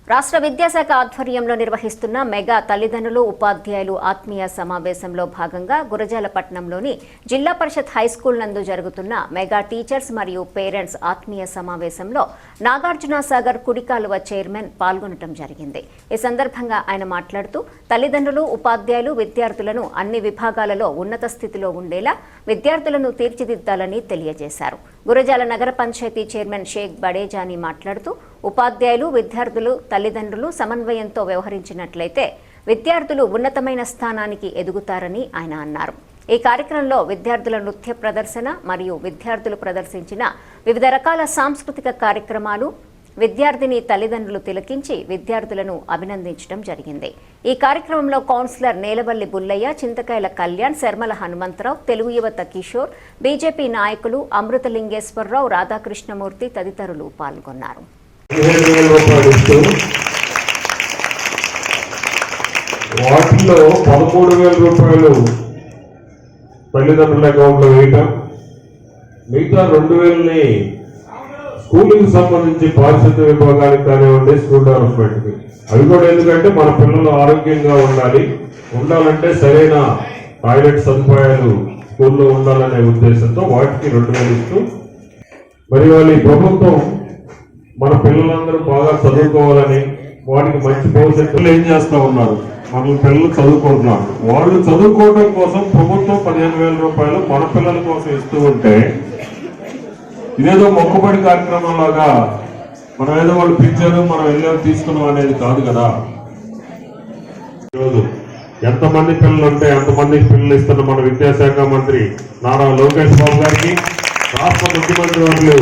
రాష్ట్ర విద్యాశాఖ ఆధ్వర్యంలో నిర్వహిస్తున్న మెగా తల్లిదండ్రులు ఉపాధ్యాయులు ఆత్మీయ సమావేశంలో భాగంగా గురజాలపట్నంలోని జిల్లా పరిషత్ హైస్కూల్ నందు జరుగుతున్న మెగా టీచర్స్ మరియు పేరెంట్స్ ఆత్మీయ సమావేశంలో నాగార్జునసాగర్ కుడికాలువ చైర్మన్ పాల్గొనడం జరిగింది. ఈ సందర్భంగా ఆయన మాట్లాడుతూ తల్లిదండ్రులు ఉపాధ్యాయులు విద్యార్థులను అన్ని విభాగాలలో ఉన్నత స్థితిలో ఉండేలా విద్యార్థులను తీర్చిదిద్దాలని తెలియజేశారు. గురజాల నగర పంచాయతీ చైర్మన్ షేక్ బడేజానీ మాట్లాడుతూ ఉపాధ్యాయులు విద్యార్థులు తల్లిదండ్రులు సమన్వయంతో వ్యవహరించినట్లయితే విద్యార్థులు ఉన్నతమైన స్థానానికి ఎదుగుతారని ఆయన అన్నారు. ఈ కార్యక్రమంలో విద్యార్థుల నృత్య ప్రదర్శన మరియు విద్యార్థులు ప్రదర్శించిన వివిధ రకాల సాంస్కృతిక కార్యక్రమాలు విద్యార్థిని తల్లిదండ్రులు తిలకించి విద్యార్థులను అభినందించడం జరిగింది. ఈ కార్యక్రమంలో కౌన్సిలర్ నేలవల్లి బుల్లయ్య, చింతకాయల కళ్యాణ్, శర్మల హనుమంతరావు, తెలుగు యువత కిషోర్, బీజేపీ నాయకులు అమృతలింగేశ్వరరావు, రాధాకృష్ణమూర్తి తదితరులు పాల్గొన్నారు. వాటిలో 13,000 రూపాయలు తల్లిదండ్రుల అకౌంట్లో వేయటం, మిగతా 2,000ని స్కూల్కి సంబంధించి పారిశుద్ధ్య విభాగానికి కానివ్వండి, స్కూల్ డెవలప్మెంట్కి. అవి కూడా ఎందుకంటే మన పిల్లలు ఆరోగ్యంగా ఉండాలంటే సరైన టాయిలెట్ సదుపాయాలు స్కూల్లో ఉండాలనే ఉద్దేశంతో వాటికి 2,000 ఇస్తూ, మరి వాళ్ళ ప్రభుత్వం మన పిల్లలందరూ బాగా చదువుకోవాలని వాటికి మంచి భవిష్యత్తులు ఏం చేస్తూ ఉన్నారు, మన పిల్లలు చదువుకుంటున్నారు. వాళ్ళు చదువుకోవడం కోసం ప్రభుత్వం 15,000 రూపాయలు మన పిల్లల కోసం ఇస్తూ ఉంటే ఇదేదో మొక్కుబడి కార్యక్రమం లాగా మనం ఏదో వాళ్ళు పిలిచారు మనం వెళ్ళాము తీసుకున్నాం అనేది కాదు కదా. ఈరోజు ఎంతమంది పిల్లలు ఉంటే ఎంతమందికి పిల్లలు ఇస్తున్న మన విద్యాశాఖ మంత్రి నారా లోకేష్ బాబు గారికి, రాష్ట్ర ముఖ్యమంత్రి వర్యులు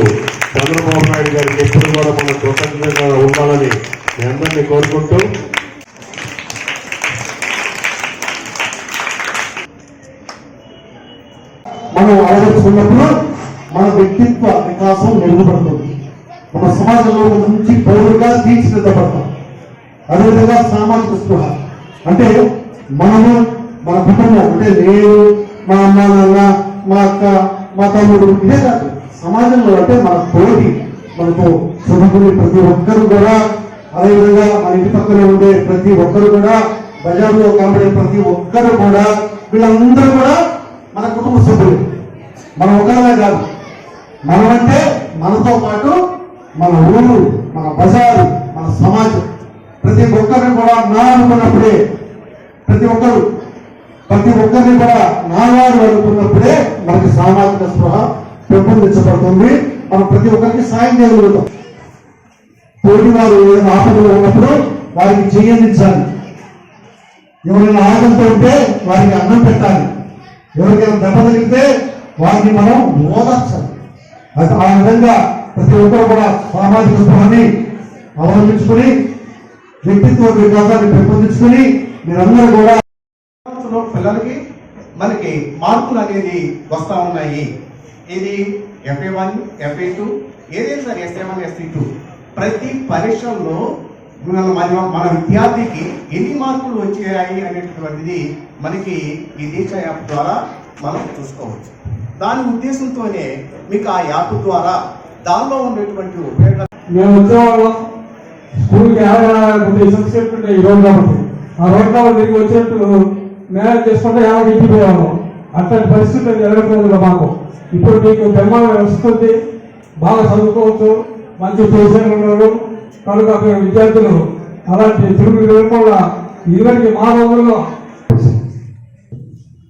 చంద్రబాబు నాయుడు గారికి ఎప్పుడు కూడా మనం కృతజ్ఞతగా ఉండాలని మీ అందరినీ కోరుకుంటూ, మనం ఆలోచించుకున్నప్పుడు మన వ్యక్తిత్వ వికాసం మెరుగుపడుతుంది. మన సమాజంలో నుంచి పౌరులుగా తీర్చిదిద్దబడతాం. అదేవిధంగా సామాజిక స్పృహ అంటే మనము మన కుటుంబం అంటే నేను, మా అమ్మ నాన్న, మా అక్క, మా తమ్ముడు, ఇదే కాదు సమాజంలో అంటే మన తోటి మనకు చదువుకునే ప్రతి ఒక్కరు కూడా, అదేవిధంగా మన ఇంటి పక్కన ఉండే ప్రతి ఒక్కరు కూడా, బజార్లో కనబడే ప్రతి ఒక్కరు కూడా, వీళ్ళందరూ కూడా మన కుటుంబ సభ్యులు. మనం ఒకరిమే కాదు, మనమంటే మనతో పాటు మన ఊరు, మన బజారు, మన సమాజం, ప్రతి ఒక్కరిని కూడా నా అనుకున్నప్పుడే, ప్రతి ఒక్కరిని కూడా నావారు అనుకున్నప్పుడే మనకి సామాజిక స్పృహ పెంపొందించబడుతుంది. మనం ప్రతి ఒక్కరికి సాయం చేయగలుగుతాం. తోటి వారు ఏదైనా ఆపదలో ఉన్నప్పుడు వారికి చేయందించాలి. ఎవరైనా ఆకలితో ఉంటే వారికి అన్నం పెట్టాలి. ఎవరికైనా దెబ్బ తగిలితే వారిని మనం ఓదార్చాలి. ఆ విధంగా ప్రతి ఒక్కరు కూడా సామాజిక స్పృహాన్ని అవలంబించుకుని వ్యక్తిత్వ వికాసాన్ని పెంపొందించుకుని మీరందరూ కూడా పిల్లలకి మనకి మార్కులు అనేది వస్తూ ఉన్నాయి. ఇది FA1, FA2 ఏదైనా సరే SA1, SC2 ప్రతి పరీక్షల్లో మన విద్యార్థికి ఎన్ని మార్కులు వచ్చాయి అనేటటువంటిది మనకి ఈ దీక్ష యాప్ ద్వారా మనం చూసుకోవచ్చు. దాని ఉద్దేశంతోనే మీకు ఆ యాప్ ద్వారా దానిలో ఉండేటువంటి ఉపయోగాలు మేము వచ్చేవాళ్ళం స్కూల్కి సబ్జెక్ట్ ఉంటే ఈ రోజు కాబట్టి ఆ రోజు కాబట్టి తిరిగి వచ్చేట్టు మేనేజ్ చేసుకుంటే యాభై ఇంటిపోయేవాళ్ళం. అట్లాంటి పరిస్థితులు జరగట్లేదు మాకు. ఇప్పుడు మీకు బ్రహ్మాండ వస్తుంది, బాగా చదువుకోవచ్చు, మంచి పొజిషన్లు ఉన్నారు కనుక విద్యార్థులు అలాంటి తిరుగు లేకుండా ఇదివరకు మా రోజుల్లో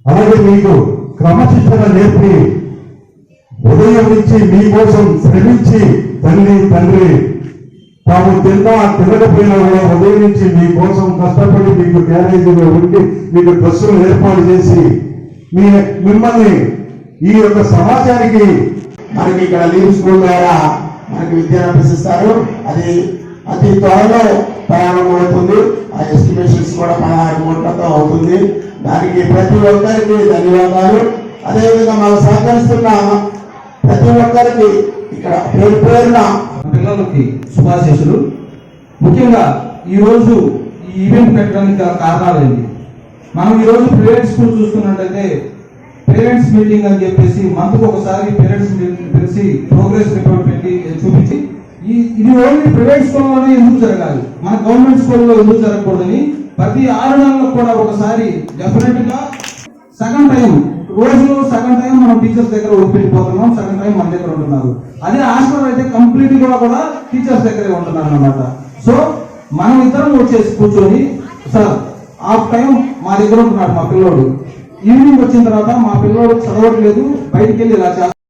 అలాగే మీకు క్రమశిక్షణ నేర్పి ఉదయం నుంచి మీకోసం శ్రమించి తండ్రి తాము తినకపోయినా కూడా ఉదయం నుంచి మీకోసం కష్టపడి మీకు క్యారేజీలో ఉండి మీకు డ్రెస్సులు ఏర్పాటు చేసి మిమ్మల్ని ఈ యొక్క సమాజానికి మనకి ఇక్కడ లీవ్ స్కూల్ ద్వారా మనకి విద్యను అభ్యసిస్తారు. అది అతి త్వరలో ప్రయాణం అవుతుంది. ఆ ఎస్టిమేషన్స్ కూడా 16 కోట్లతో అవుతుంది. దానికి ప్రతి ఒక్కరికి ధన్యవాదాలు. అదేవిధంగా మనం సహకరిస్తున్న ప్రతి ఒక్కరికి ఇక్కడ పేరున పిల్లలకి శుభాశీస్సులు. ముఖ్యంగా ఈరోజు ఈ ఈవెంట్ పెట్టడానికి కారణాలు ఏంటి? మనం ఈరోజు ప్రైవేట్ స్కూల్ చూస్తున్నట్టయితే పేరెంట్స్ మీటింగ్ అని చెప్పేసి మంత్కి ఒకసారి పేరెంట్స్ మీటింగ్ పిలిచి ప్రోగ్రెస్ రిపోర్ట్ పెట్టి చూపించి ఇది ఓన్లీ ప్రైవేట్ స్కూల్లోనే ఎందుకు జరగాలి, మన గవర్నమెంట్ స్కూల్లో ఎందుకు జరగకూడదని ప్రతి 6 నెలలకు కూడా ఒకసారి డెఫినెట్ గా సగం టైం, రోజులో సగం టైం మనం టీచర్స్ దగ్గర ఒప్పించిపోతున్నాం, సగం టైం మన దగ్గర ఉంటున్నారు. అదే హాస్టల్ అయితే కంప్లీట్ గా కూడా టీచర్స్ దగ్గరే ఉంటున్నారు అన్నమాట. సో మనం ఇద్దరం వచ్చేసి కూర్చొని, సార్ హాఫ్ టైం మా దగ్గర ఉంటున్నాడు మా పిల్లోడు, ఈవినింగ్ వచ్చిన తర్వాత మా పిల్లోడు చదవట్లేదు, బయటికి వెళ్ళి ఇలా